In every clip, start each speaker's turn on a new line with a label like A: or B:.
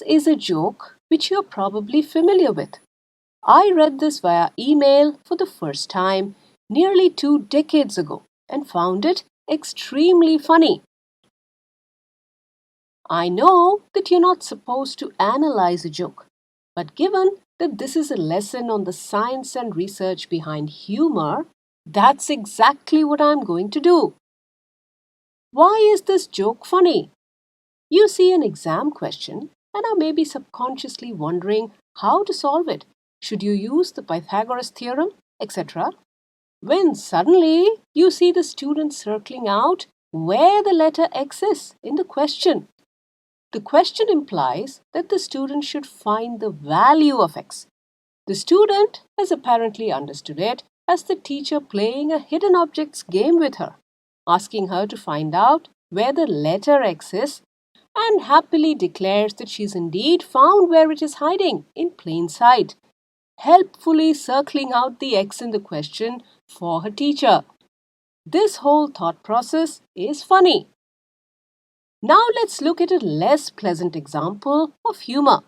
A: is a joke which you're probably familiar with. I read this via email for the first time nearly 2 decades ago and found it extremely funny. I know that you're not supposed to analyze a joke, but given that this is a lesson on the science and research behind humor, that's exactly what I'm going to do. Why is this joke funny? You see an exam question and are maybe subconsciously wondering how to solve it. Should you use the Pythagoras theorem, etc.? When suddenly you see the student circling out where the letter X is in the question. The question implies that the student should find the value of X. The student has apparently understood it as the teacher playing a hidden objects game with her, asking her to find out where the letter X is, and happily declares that she's indeed found where it is hiding in plain sight, helpfully circling out the X in the question for her teacher. This whole thought process is funny. Now let's look at a less pleasant example of humor.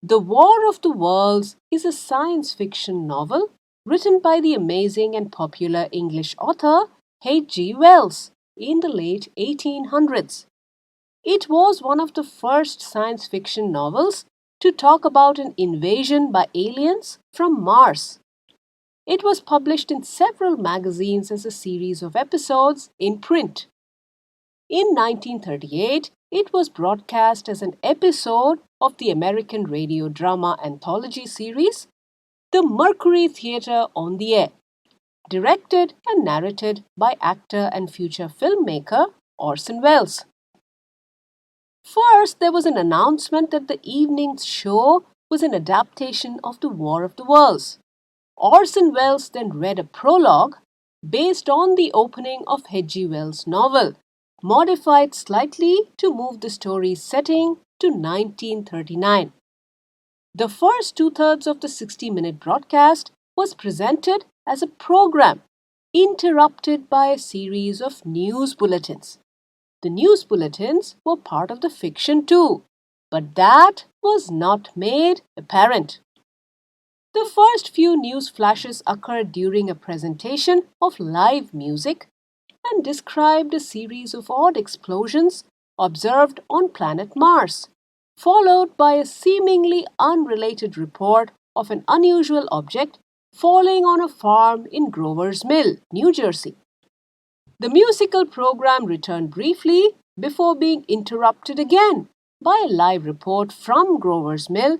A: The War of the Worlds is a science fiction novel written by the amazing and popular English author H.G. Wells in the late 1800s. It was one of the first science fiction novels to talk about an invasion by aliens from Mars. It was published in several magazines as a series of episodes in print. In 1938, it was broadcast as an episode of the American radio drama anthology series, The Mercury Theatre on the Air, directed and narrated by actor and future filmmaker Orson Welles. First, there was an announcement that the evening's show was an adaptation of The War of the Worlds. Orson Welles then read a prologue based on the opening of H.G. Wells' novel, modified slightly to move the story's setting to 1939. The first two-thirds of the 60-minute broadcast was presented as a program, interrupted by a series of news bulletins. The news bulletins were part of the fiction too, but that was not made apparent. The first few news flashes occurred during a presentation of live music and described a series of odd explosions observed on planet Mars, followed by a seemingly unrelated report of an unusual object falling on a farm in Grover's Mill, New Jersey. The musical program returned briefly before being interrupted again by a live report from Grover's Mill,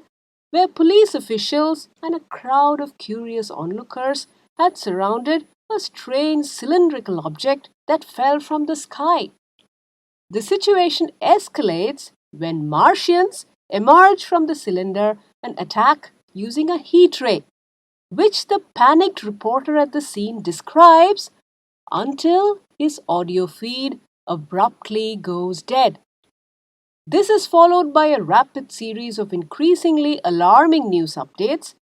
A: where police officials and a crowd of curious onlookers had surrounded a strange cylindrical object that fell from the sky. The situation escalates when Martians emerge from the cylinder and attack using a heat ray, which the panicked reporter at the scene describes until his audio feed abruptly goes dead. This is followed by a rapid series of increasingly alarming news updates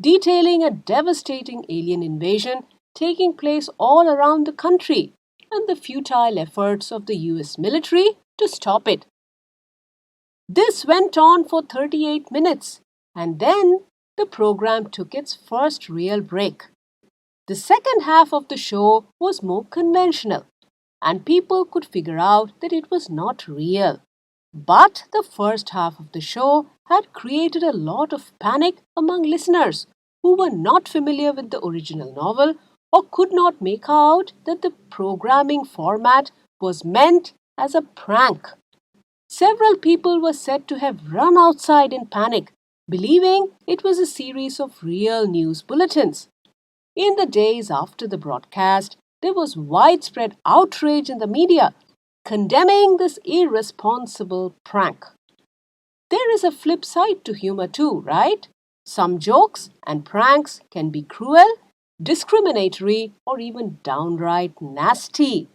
A: detailing a devastating alien invasion taking place all around the country and the futile efforts of the US military to stop it. This went on for 38 minutes and then the program took its first real break. The second half of the show was more conventional and people could figure out that it was not real. But the first half of the show had created a lot of panic among listeners who were not familiar with the original novel or could not make out that the programming format was meant as a prank. Several people were said to have run outside in panic, believing it was a series of real news bulletins. In the days after the broadcast, there was widespread outrage in the media, condemning this irresponsible prank. There is a flip side to humor too, right? Some jokes and pranks can be cruel, discriminatory, or even downright nasty.